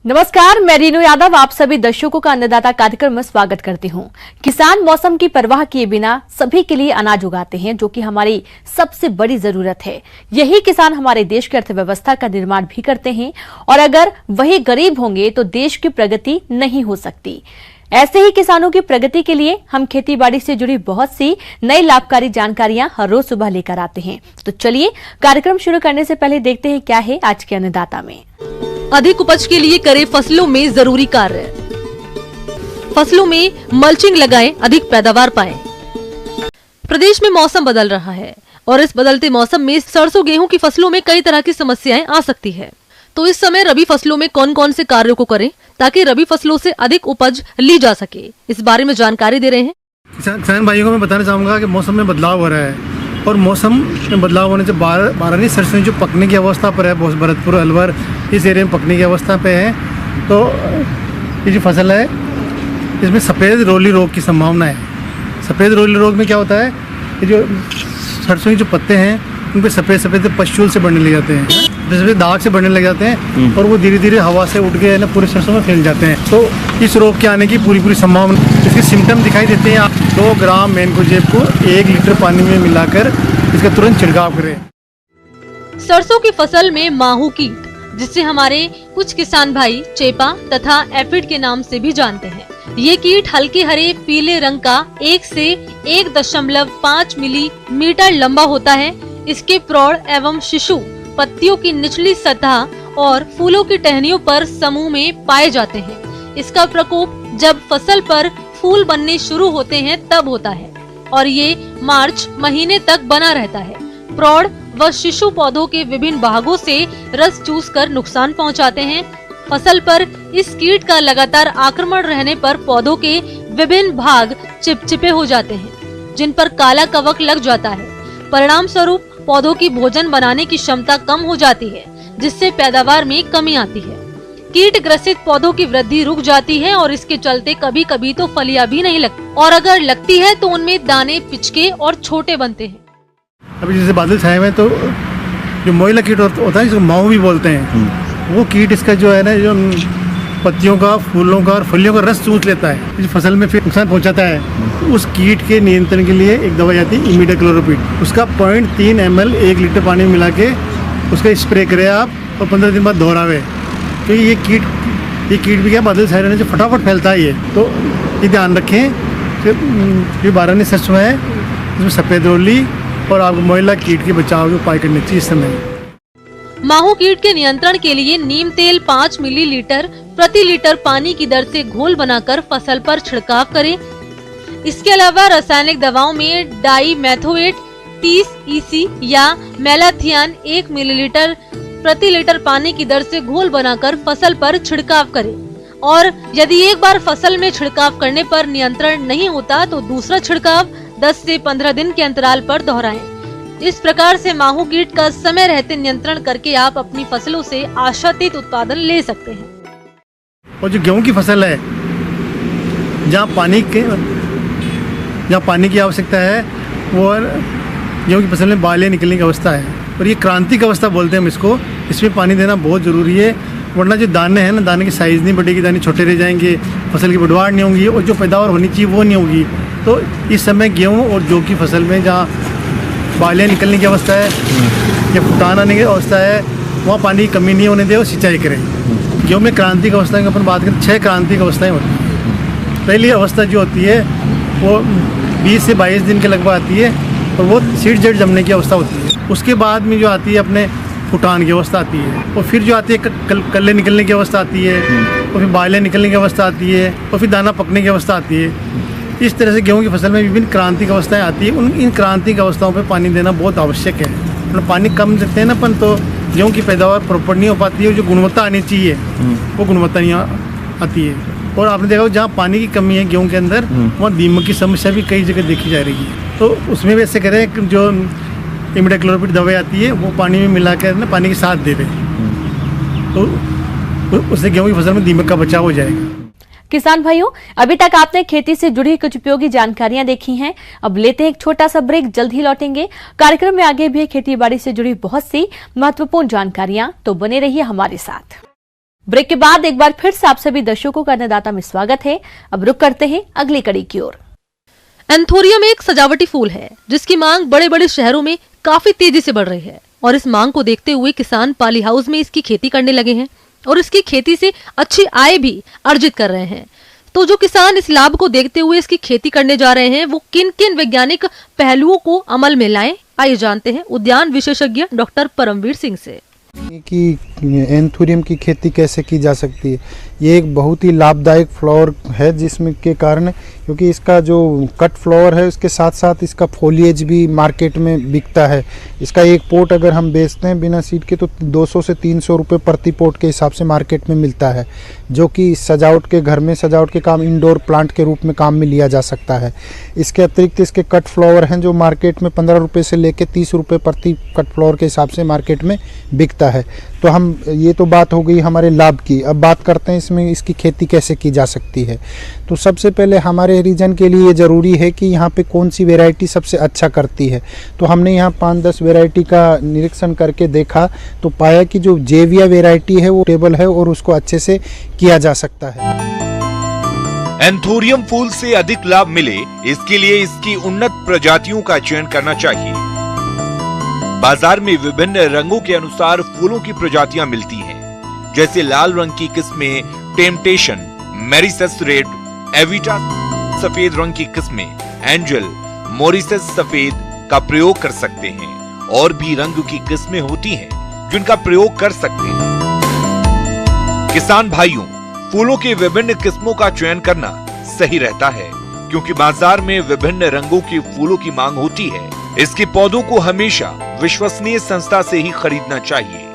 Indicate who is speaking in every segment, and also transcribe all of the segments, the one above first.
Speaker 1: नमस्कार, मैं रीनू यादव आप सभी दर्शकों का अन्नदाता कार्यक्रम में स्वागत करती हूं। किसान मौसम की परवाह किए बिना सभी के लिए अनाज उगाते हैं, जो कि हमारी सबसे बड़ी जरूरत है। यही किसान हमारे देश की अर्थव्यवस्था का निर्माण भी करते हैं और अगर वही गरीब होंगे तो देश की प्रगति नहीं हो सकती। ऐसे ही किसानों की प्रगति के लिए हम खेतीबाड़ी से जुड़ी बहुत सी नई लाभकारी जानकारियां हर रोज सुबह लेकर आते हैं। तो चलिए कार्यक्रम शुरू करने से पहले देखते हैं क्या है आज के अन्नदाता में।
Speaker 2: अधिक उपज के लिए करें फसलों में जरूरी कार्य। फसलों में मल्चिंग लगाएं, अधिक पैदावार पाएं। प्रदेश में मौसम बदल रहा है और इस बदलते मौसम में सरसों गेहूं की फसलों में कई तरह की समस्याएं आ सकती है। तो इस समय रबी फसलों में कौन कौन से कार्यों को करें ताकि रबी फसलों से अधिक उपज ली जा सके, इस बारे में जानकारी दे रहे हैं
Speaker 3: किसान भाइयों को। मैं बताना चाहूँगा कि मौसम में बदलाव हो रहा है और मौसम में बदलाव होने से बारहवीं सरसों जो पकने की अवस्था पर है, भरतपुर अलवर इस एरिया में पकने की अवस्था पे है, तो ये जो फसल है इसमें सफ़ेद रोली रोग की संभावना है। सफ़ेद रोली रोग में क्या होता है, ये जो सरसों के जो पत्ते हैं उन पर सफ़ेद सफ़ेद पश्चूल से बढ़ने लग जाते हैं, सफ़ेद दाग से बढ़ने लग जाते हैं और वो धीरे धीरे हवा से उठ के ना पूरे सरसों में फैल जाते हैं। तो इस रोग के आने की पूरी संभावना, इसके सिम्टम दिखाई देते हैं। 2 ग्राम मैनकोजेब को 1 लीटर पानी में मिलाकर इसका तुरंत छिड़काव करें।
Speaker 2: सरसों की फसल में माहू कीट, जिसे हमारे कुछ किसान भाई चेपा तथा एफिड के नाम से भी जानते हैं। ये कीट हल्के हरे पीले रंग का 1 से 1.5 मिलीमीटर लंबा होता है। इसके प्रौढ़ एवं शिशु पत्तियों की निचली सतह और फूलों की टहनियों पर समूह में पाए जाते हैं। इसका प्रकोप जब फसल पर फूल बनने शुरू होते हैं तब होता है और ये मार्च महीने तक बना रहता है। प्रौढ़ व शिशु पौधों के विभिन्न भागों से रस चूसकर नुकसान पहुंचाते हैं। फसल पर इस कीट का लगातार आक्रमण रहने पर पौधों के विभिन्न भाग चिपचिपे हो जाते हैं, जिन पर काला कवक लग जाता है। परिणाम स्वरूप पौधों की भोजन बनाने की क्षमता कम हो जाती है, जिससे पैदावार में कमी आती है। कीट ग्रसित पौधों की वृद्धि रुक जाती है और इसके चलते कभी कभी तो फलियां भी नहीं लगती और अगर लगती है तो उनमें दाने पिचके और छोटे बनते हैं।
Speaker 3: अभी जैसे बादल छाए हुए तो जो मोइला कीट होता है, जिसको माहू भी बोलते हैं, वो कीट इसका जो है ना, जो पत्तियों का, फूलों का और फलियों का रस चूस लेता है, इस फसल में फिर नुकसान पहुंचाता है। उस कीट के नियंत्रण के लिए एक दवाई आती है इमिडाक्लोप्रिड, उसका 0.3 ml 1 लीटर पानी में मिला के उसका स्प्रे करें आप और 15 दिन बाद दोहरावे। तो ये कीट भी क्या बादल छाए रहने से फटाफट फैलता है। ये तो ये ध्यान रखें कि 12 सरसों है, इसमें सफ़ेद रोली और आपको मोइला कीट के बचाव के उपाय करने चाहिए इस समय।
Speaker 2: माहू कीट के नियंत्रण के लिए नीम तेल 5 मिलीलीटर प्रति लीटर पानी की दर से घोल बनाकर फसल पर छिड़काव करें। इसके अलावा रासायनिक दवाओं में डाईमेथोएट 30 EC या मेलाथियान 1 मिलीलीटर प्रति लीटर पानी की दर से घोल बनाकर फसल पर छिड़काव करें। और यदि एक बार फसल में छिड़काव करने पर नियंत्रण नहीं होता तो दूसरा छिड़काव 10 से 15 दिन के अंतराल पर दोहराएं। इस प्रकार से माहू कीट का समय रहते नियंत्रण करके आप अपनी फसलों से आशातीत उत्पादन ले सकते हैं।
Speaker 3: और जो गेहूं की फसल है, जहाँ पानी की आवश्यकता है, वो गेहूं की फसल में बालें निकलने की अवस्था है और ये क्रांतिक अवस्था बोलते हैं हम इसको। इसमें पानी देना बहुत ज़रूरी है, वरना जो दाने हैं ना, दाने की साइज़ नहीं बढ़ेगी, दाने छोटे रह जाएंगे, फसल की बढ़वाड़ नहीं होगी और जो पैदावार होनी चाहिए वो नहीं होगी। तो इस समय गेहूँ और जौ की फसल में जहाँ बालें निकलने की अवस्था है या फुटान आने की अवस्था है, वहाँ पानी की कमी नहीं होने दे और सिंचाई करें। गेहूँ में क्रांतिक अवस्था की अपन बात करें, 6 क्रांतिक अवस्थाएं होती हैं। पहली अवस्था जो होती है वो 20 से 22 दिन के लगभग आती है और वो सीड जेड जमने की अवस्था होती है। उसके बाद में जो आती है अपने फुटान की अवस्था आती है और फिर जो आती है कल्ले निकलने की अवस्था आती है और फिर बालें निकलने की अवस्था आती है और फिर दाना पकने की अवस्था आती है। इस तरह से गेहूं की फसल में विभिन्न क्रांतिक अवस्थाएं आती है। इन क्रांतिक अवस्थाओं पे पानी देना बहुत आवश्यक है। मतलब पानी कम देते हैं ना अपन तो गेहूं की पैदावार प्रॉपर नहीं हो पाती है, जो गुणवत्ता आनी चाहिए वो गुणवत्ता नहीं आती है। और आपने देखा जहाँ पानी की कमी है गेहूं के अंदर, वहाँ दीमक की समस्या भी कई जगह देखी जा रही है। तो उसमें भी ऐसे करें, जो इमिडाक्लोप्रिड दवाई आती है वो पानी में मिला कर ना पानी के साथ दे दें, तो उससे गेहूं की फसल में दीमक का बचाव हो जाएगा।
Speaker 1: किसान भाइयों, अभी तक आपने खेती से जुड़ी कुछ उपयोगी जानकारियां देखी हैं। अब लेते हैं एक छोटा सा ब्रेक, जल्द ही लौटेंगे। कार्यक्रम में आगे भी खेती बाड़ी से जुड़ी बहुत सी महत्वपूर्ण जानकारियां, तो बने रहिए हमारे साथ। ब्रेक के बाद एक बार फिर से आप सभी दर्शकों का अन्नदाता में स्वागत है। अब रुक करते हैं अगली कड़ी की ओर।
Speaker 2: एंथोरियम एक सजावटी फूल है जिसकी मांग बड़े बड़े शहरों में काफी तेजी से बढ़ रही है और इस मांग को देखते हुए किसान पॉली हाउस में इसकी खेती करने लगे हैं और इसकी खेती से अच्छी आय भी अर्जित कर रहे हैं। तो जो किसान इस लाभ को देखते हुए इसकी खेती करने जा रहे हैं वो किन किन वैज्ञानिक पहलुओं को अमल में लाएं, आइए जानते हैं उद्यान विशेषज्ञ डॉक्टर परमवीर सिंह से
Speaker 4: कि एंथोरियम की खेती कैसे की जा सकती है। ये एक बहुत ही लाभदायक फ्लावर है जिसमें के कारण, क्योंकि इसका जो कट फ्लावर है उसके साथ साथ इसका फोलिएज भी मार्केट में बिकता है। इसका एक पोट अगर हम बेचते हैं बिना सीड के तो 200 से 300 रुपये प्रति पोट के हिसाब से मार्केट में मिलता है, जो कि सजावट के घर में सजावट के काम इंडोर प्लांट के रूप में काम में लिया जा सकता है। इसके अतिरिक्त इसके कट फ्लावर हैं जो मार्केट में 15 रुपये से लेकर 30 रुपये प्रति कट फ्लावर के हिसाब से मार्केट में बिकता है। तो हम ये तो बात हो गई हमारे लाभ की। अब बात करते हैं इसमें इसकी खेती कैसे की जा सकती है। तो सबसे पहले हमारे रीजन के लिए ये ज़रूरी है कि यहाँ पे कौन सी वैरायटी सबसे अच्छा करती है। तो हमने यहाँ 5-10 वैरायटी का निरीक्षण करके देखा तो पाया कि जो जेविया वैरायटी है वो टेबल है और उसको अच्छे से किया जा सकता है।
Speaker 5: एंथोरियम फूल से अधिक लाभ मिले इसके लिए इसकी उन्नत प्रजातियों का चयन करना चाहिए। बाजार में विभिन्न रंगों के अनुसार फूलों की प्रजातियां मिलती हैं, जैसे लाल रंग की किस्में टेम्पटेशन, मैरिसस रेड, एविटा, सफेद रंग की किस्में एंजल, मॉरिसस सफेद का प्रयोग कर सकते हैं। और भी रंग की किस्में होती हैं जिनका प्रयोग कर सकते हैं। किसान भाइयों, फूलों की विभिन्न किस्मों का चयन करना सही रहता है क्योंकि बाजार में विभिन्न रंगों के फूलों की मांग होती है। इसके पौधों को हमेशा विश्वसनीय संस्था से ही खरीदना चाहिए।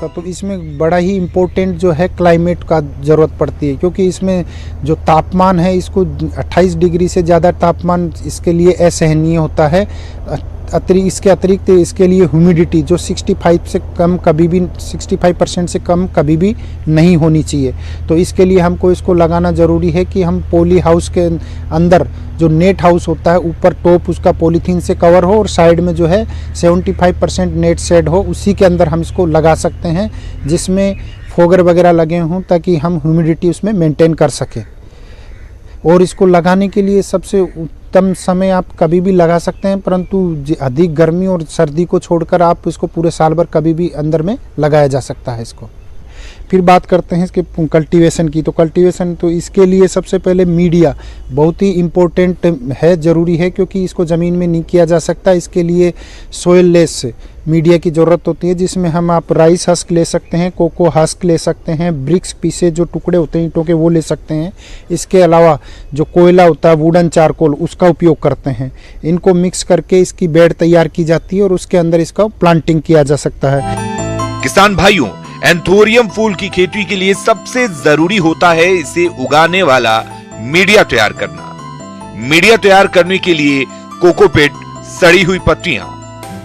Speaker 4: तो इसमें बड़ा ही इम्पोर्टेंट जो है क्लाइमेट का ज़रूरत पड़ती है, क्योंकि इसमें जो तापमान है इसको 28 डिग्री से ज़्यादा तापमान इसके लिए असहनीय होता है। इसके अतिरिक्त इसके लिए ह्यूमिडिटी जो 65% से कम कभी भी नहीं होनी चाहिए। तो इसके लिए हमको इसको लगाना ज़रूरी है कि हम पॉली हाउस के अंदर जो नेट हाउस होता है ऊपर टॉप उसका पॉलीथीन से कवर हो और साइड में जो है 75% नेट शेड हो, उसी के अंदर हम इसको लगा सकते हैं जिसमें फोगर वगैरह लगे हों ताकि हम ह्यूमिडिटी उसमें मेंटेन कर सकें। और इसको लगाने के लिए सबसे उत्तम समय आप कभी भी लगा सकते हैं, परंतु अधिक गर्मी और सर्दी को छोड़कर आप इसको पूरे साल भर कभी भी अंदर में लगाया जा सकता है इसको। फिर बात करते हैं इसके कल्टीवेशन की। तो कल्टीवेशन तो इसके लिए सबसे पहले मीडिया बहुत ही इम्पोर्टेंट है, ज़रूरी है, क्योंकि इसको ज़मीन में नहीं किया जा सकता। इसके लिए सोयल लेस मीडिया की ज़रूरत होती है जिसमें हम आप राइस हस्क ले सकते हैं, कोको हस्क ले सकते हैं, ब्रिक्स पीसे जो टुकड़े होते हैं ईंटों के वो ले सकते हैं। इसके अलावा जो कोयला होता है वुडन चारकोल उसका उपयोग करते हैं। इनको मिक्स करके इसकी बेड तैयार की जाती है और उसके अंदर इसका प्लांटिंग किया जा सकता है।
Speaker 5: किसान भाइयों, एंथोरियम फूल की खेती के लिए सबसे जरूरी होता है इसे उगाने वाला मीडिया तैयार करना। मीडिया तैयार करने के लिए कोकोपीट, सड़ी हुई पत्तियां,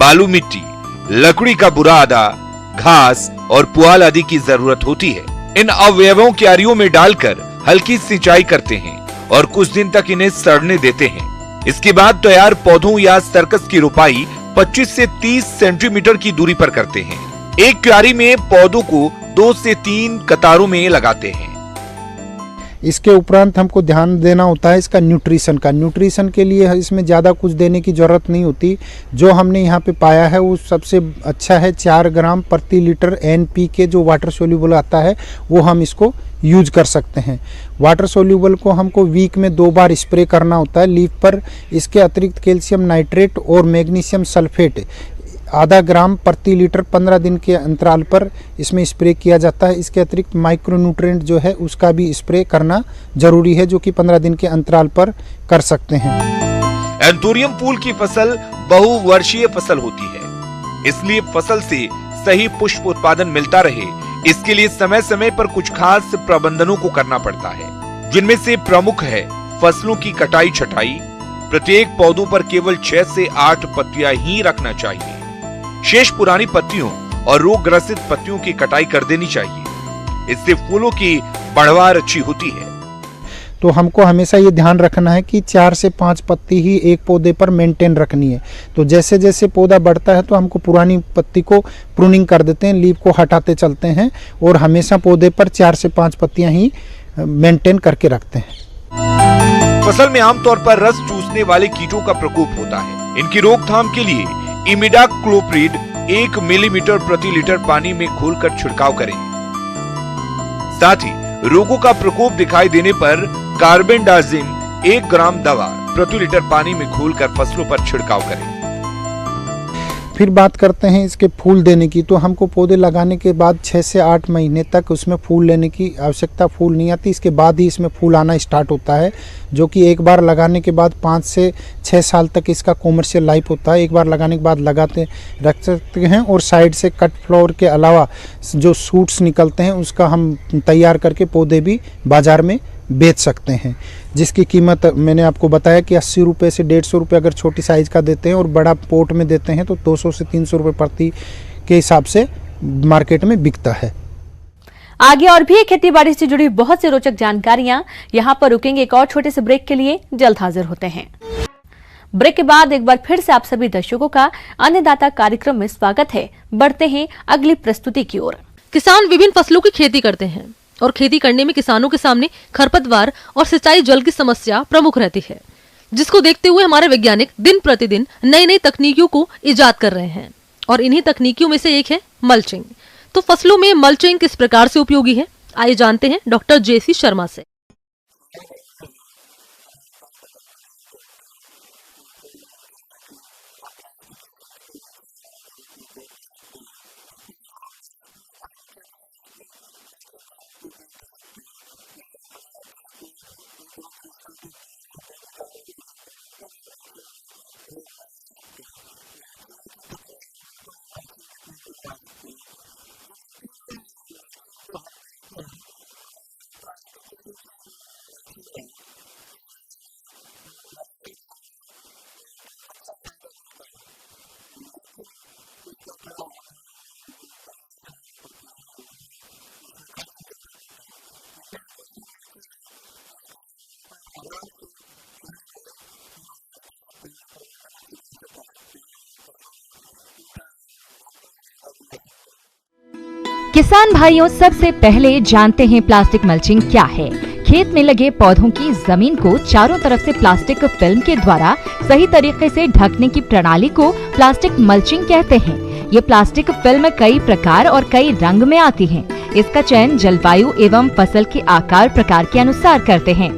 Speaker 5: बालू मिट्टी, लकड़ी का बुरादा, घास और पुआल आदि की जरूरत होती है। इन अवयवों क्यारियों में डालकर हल्की सिंचाई करते हैं और कुछ दिन तक इन्हें सड़ने देते हैं। इसके बाद तैयार पौधों या सर्कस की रोपाई 25 से 30 सेंटीमीटर की दूरी पर करते हैं। एक क्यारी में पौधों को 2 से 3 कतारों में लगाते हैं।
Speaker 4: इसके उपरांत हमको ध्यान देना होता है इसका न्यूट्रिशन का। न्यूट्रिशन के लिए इसमें ज़्यादा कुछ देने की ज़रूरत नहीं होती। जो हमने यहाँ पे पाया है वो सबसे अच्छा है 4 ग्राम प्रति लीटर NPK जो वाटर सोल्यूबल आता है वो हम इसको यूज कर सकते हैं। वाटर सोल्यूबल को हमको वीक में 2 बार स्प्रे करना होता है लीफ पर। इसके अतिरिक्त कैल्शियम नाइट्रेट और मैग्नीशियम सल्फेट आधा ग्राम प्रति लीटर 15 दिन के अंतराल पर इसमें स्प्रे किया जाता है। इसके अतिरिक्त माइक्रोन्यूट्रिएंट जो है उसका भी स्प्रे करना जरूरी है, जो कि 15 दिन के अंतराल पर कर सकते हैं।
Speaker 5: एंथोरियम फूल की फसल बहुवर्षीय फसल होती है, इसलिए फसल से सही पुष्प उत्पादन मिलता रहे इसके लिए समय समय पर कुछ खास प्रबंधनों को करना पड़ता है, जिनमें से प्रमुख है फसलों की कटाई छटाई। प्रत्येक पौधों पर केवल 6 से 8 पत्तियां ही रखना चाहिए। शेष पुरानी पत्तियों और रोग ग्रसित पत्तियों की कटाई कर देनी चाहिए। इससे फूलों की बढ़वार अच्छी होती है।
Speaker 4: तो हमको हमेशा ये ध्यान रखना है कि 4 से 5 पत्ती ही एक पौधे पर मेंटेन रखनी है। तो जैसे जैसे पौधा बढ़ता है तो हमको पुरानी पत्ती को प्रूनिंग कर देते हैं, लीफ को हटाते चलते हैं और हमेशा पौधे पर 4 से 5 पत्तियां ही मेंटेन करके रखते हैं।
Speaker 5: फसल में आमतौर पर रस चूसने वाले कीटों का प्रकोप होता है। इनकी रोकथाम के लिए इमिडाक्लोप्रिड 1 मिलीमीटर प्रति लीटर पानी में घोलकर छिड़काव करें। साथ ही रोगों का प्रकोप दिखाई देने पर कार्बेंडाजिम 1 ग्राम दवा प्रति लीटर पानी में घोलकर फसलों पर छिड़काव करें।
Speaker 4: फिर बात करते हैं इसके फूल देने की। तो हमको पौधे लगाने के बाद 6 से 8 महीने तक उसमें फूल लेने की आवश्यकता फूल नहीं आती, इसके बाद ही इसमें फूल आना स्टार्ट होता है, जो कि एक बार लगाने के बाद 5 से 6 साल तक इसका कॉमर्शियल लाइफ होता है। एक बार लगाने के बाद लगाते रख सकते हैं और साइड से कट फ्लावर के अलावा जो सूट्स निकलते हैं उसका हम तैयार करके पौधे भी बाज़ार में बेच सकते हैं, जिसकी कीमत मैंने आपको बताया कि 80 रुपये से 150 रुपये अगर छोटी साइज़ का देते हैं और बड़ा पोट में देते हैं तो 200 से 300 रुपये प्रति के हिसाब से मार्केट में बिकता है।
Speaker 1: आगे और भी खेती बाड़ी से जुड़ी बहुत सी रोचक जानकारियां यहां पर रुकेंगे। एक और छोटे से ब्रेक के लिए जल्द हाजिर होते हैं। ब्रेक के बाद एक बार फिर से आप सभी दर्शकों का अन्नदाता कार्यक्रम में स्वागत है। बढ़ते हैं अगली प्रस्तुति की ओर।
Speaker 2: किसान विभिन्न फसलों की खेती करते हैं और खेती करने में किसानों के सामने खरपतवार और सिंचाई जल की समस्या प्रमुख रहती है, जिसको देखते हुए हमारे वैज्ञानिक दिन प्रतिदिन नई नई तकनीकियों को इजाद कर रहे हैं और इन्हीं तकनीकियों में से एक है मल्चिंग। तो फसलों में मल्चिंग किस प्रकार से उपयोगी है, आइए जानते हैं डॉक्टर जेसी शर्मा से।
Speaker 6: किसान भाइयों, सबसे पहले जानते हैं प्लास्टिक मल्चिंग क्या है। खेत में लगे पौधों की जमीन को चारों तरफ से प्लास्टिक फिल्म के द्वारा सही तरीके से ढकने की प्रणाली को प्लास्टिक मल्चिंग कहते हैं। ये प्लास्टिक फिल्म कई प्रकार और कई रंग में आती है। इसका चयन जलवायु एवं फसल के आकार प्रकार के अनुसार करते हैं।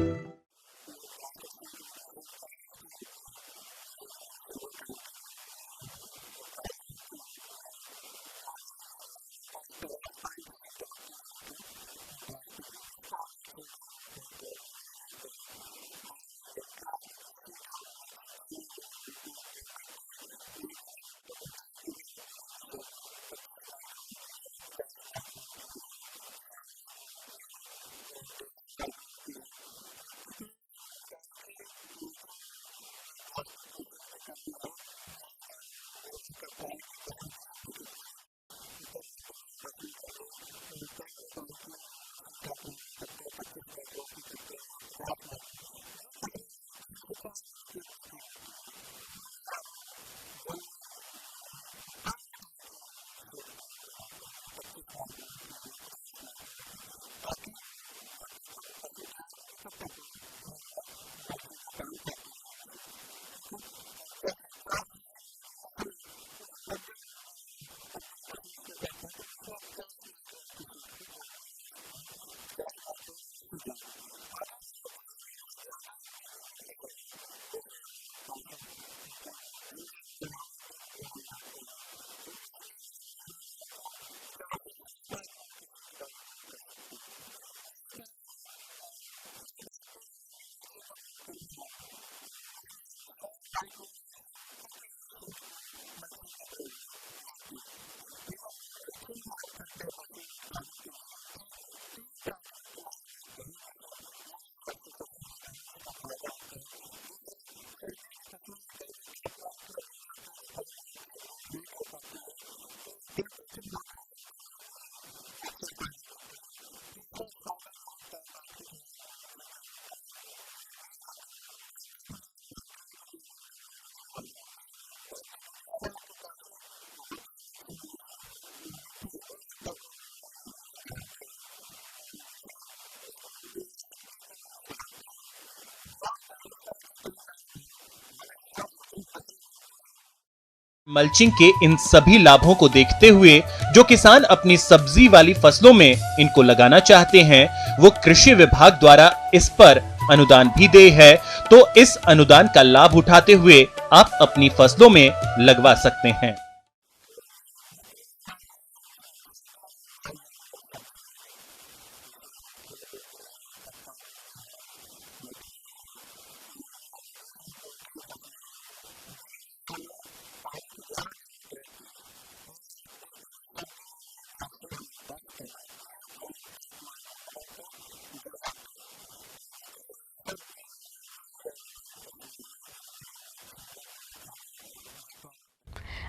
Speaker 7: मल्चिंग के इन सभी लाभों को देखते हुए जो किसान अपनी सब्जी वाली फसलों में इनको लगाना चाहते हैं, वो कृषि विभाग द्वारा इस पर अनुदान भी दे है, तो इस अनुदान का लाभ उठाते हुए आप अपनी फसलों में लगवा सकते हैं।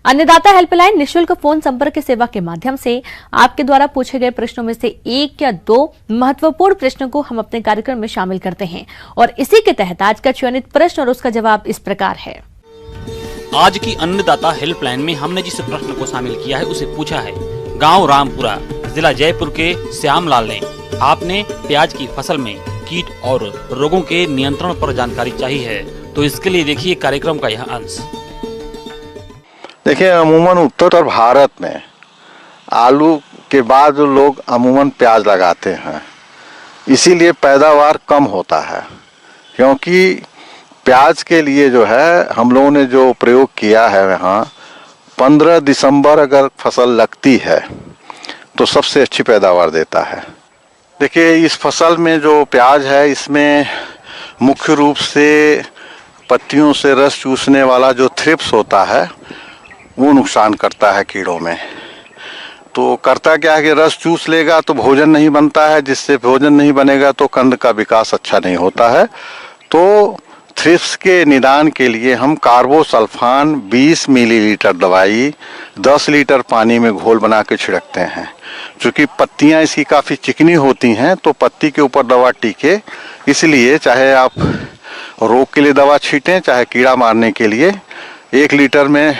Speaker 1: अन्नदाता हेल्पलाइन निशुल्क फोन संपर्क सेवा के माध्यम से आपके द्वारा पूछे गए प्रश्नों में से एक या दो महत्वपूर्ण प्रश्नों को हम अपने कार्यक्रम में शामिल करते हैं और इसी के तहत आज का चयनित प्रश्न और उसका जवाब इस प्रकार है।
Speaker 8: आज की अन्नदाता हेल्पलाइन में हमने जिस प्रश्न को शामिल किया है उसे पूछा है गांव रामपुरा, जिला जयपुर के श्यामलाल ने। आपने प्याज की फसल में कीट और रोगों के नियंत्रण पर जानकारी चाहिए है, तो इसके लिए देखिए कार्यक्रम का यह अंश।
Speaker 9: देखिए, अमूमन उत्तर भारत में आलू के बाद लोग अमूमन प्याज लगाते हैं, इसीलिए पैदावार कम होता है। क्योंकि प्याज के लिए जो है हम लोगों ने जो प्रयोग किया है, यहाँ 15 दिसंबर अगर फसल लगती है तो सबसे अच्छी पैदावार देता है। देखिए, इस फसल में जो प्याज है, इसमें मुख्य रूप से पत्तियों से रस चूसने वाला जो थ्रिप्स होता है वो नुकसान करता है कीड़ों में। तो करता क्या है कि रस चूस लेगा तो भोजन नहीं बनता है, जिससे भोजन नहीं बनेगा तो कंद का विकास अच्छा नहीं होता है। तो थ्रिप्स के निदान के लिए हम कार्बोसल्फान 20 मिलीलीटर दवाई 10 लीटर पानी में घोल बना के छिड़कते हैं। चूँकि पत्तियां इसकी काफ़ी चिकनी होती हैं तो पत्ती के ऊपर दवा टीके, इसलिए चाहे आप रोग के लिए दवा छीटें चाहे कीड़ा मारने के लिए 1 लीटर में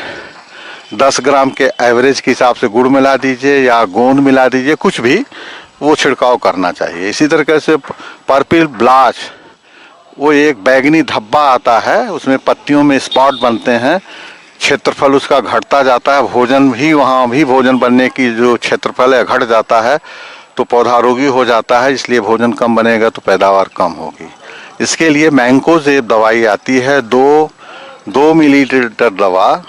Speaker 9: 10 ग्राम के एवरेज के हिसाब से गुड़ मिला दीजिए या गोंद मिला दीजिए, कुछ भी वो छिड़काव करना चाहिए। इसी तरीके से पर्पल ब्लाच, वो एक बैगनी धब्बा आता है, उसमें पत्तियों में स्पॉट बनते हैं, क्षेत्रफल उसका घटता जाता है, भोजन भी वहाँ भी भोजन बनने की जो क्षेत्रफल है घट जाता है, तो पौधा रोगी हो जाता है, इसलिए भोजन कम बनेगा तो पैदावार कम होगी। इसके लिए मैंकोजेब दवाई आती है, 2 मिलीलीटर दवा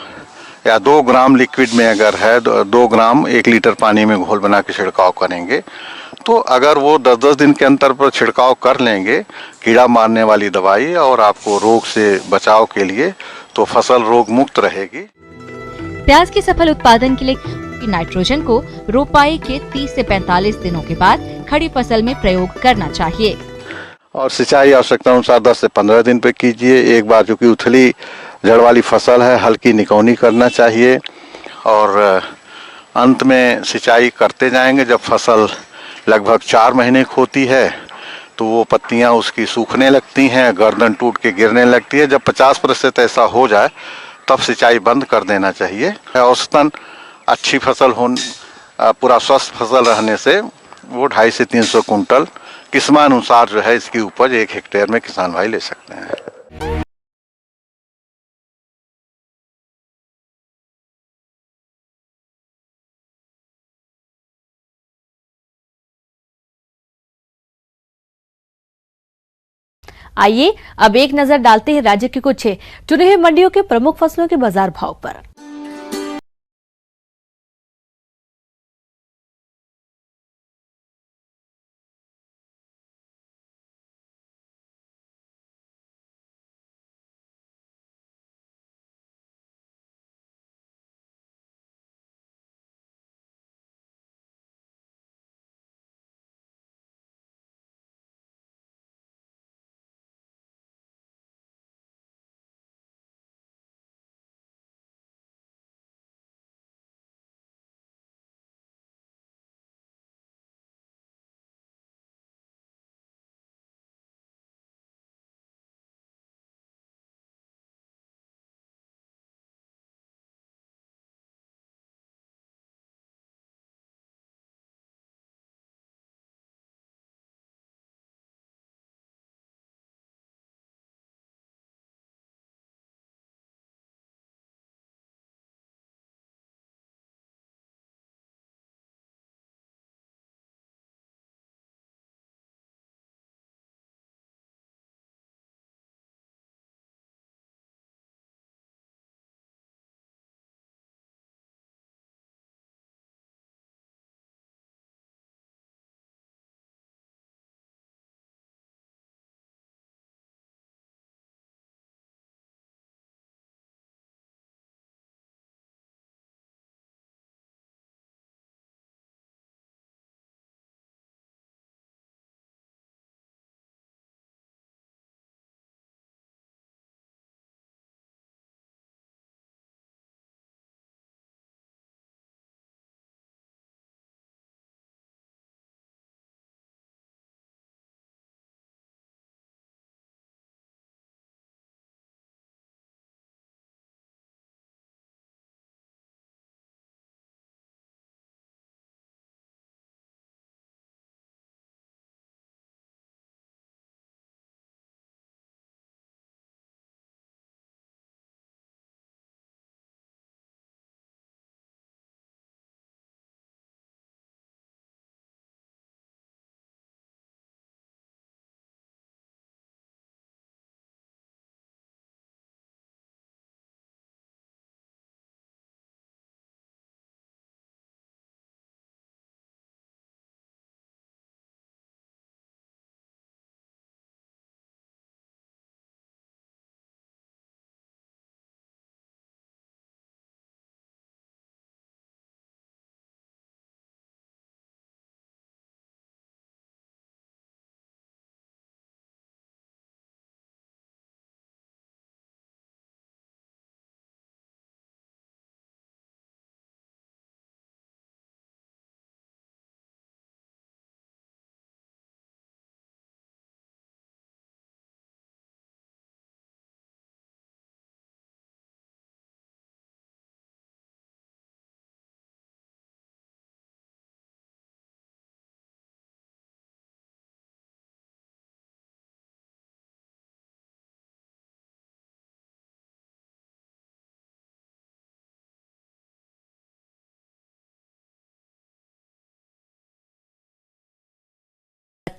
Speaker 9: या 2 ग्राम लिक्विड में अगर है 2 ग्राम 1 लीटर पानी में घोल बना के छिड़काव करेंगे, तो अगर वो 10-10 दिन के अंतर पर छिड़काव कर लेंगे कीड़ा मारने वाली दवाई और आपको रोग से बचाव के लिए, तो फसल रोग मुक्त रहेगी।
Speaker 6: प्याज के सफल उत्पादन के लिए नाइट्रोजन को रोपाई के 30 से 45 दिनों के बाद खड़ी फसल में प्रयोग करना चाहिए
Speaker 9: और सिंचाई आवश्यकता अनुसार 10 से 15 दिन पे कीजिए। एक बार चूँकि उथली जड़ वाली फसल है, हल्की निकौनी करना चाहिए और अंत में सिंचाई करते जाएंगे। जब फसल लगभग 4 महीने की होती है तो वो पत्तियां उसकी सूखने लगती हैं, गर्दन टूट के गिरने लगती है। जब 50% ऐसा हो जाए तब सिंचाई बंद कर देना चाहिए। औसतन अच्छी फसल पूरा स्वस्थ फसल रहने से वो 250 से 300 कुंटल किस्मानुसार जो है इसकी उपज 1 हेक्टेयर में किसान भाई ले सकते हैं।
Speaker 1: आइए अब एक नजर डालते हैं राज्य के कुछ चुने हुए मंडियों के प्रमुख फसलों के बाजार भाव पर।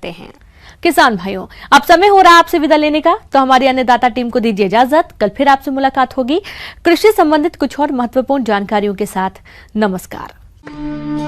Speaker 1: सकते हैं। किसान भाइयों, अब समय हो रहा है आपसे विदा लेने का, तो हमारी अन्नदाता टीम को दीजिए इजाजत। कल फिर आपसे मुलाकात होगी कृषि संबंधित कुछ और महत्वपूर्ण जानकारियों के साथ। नमस्कार।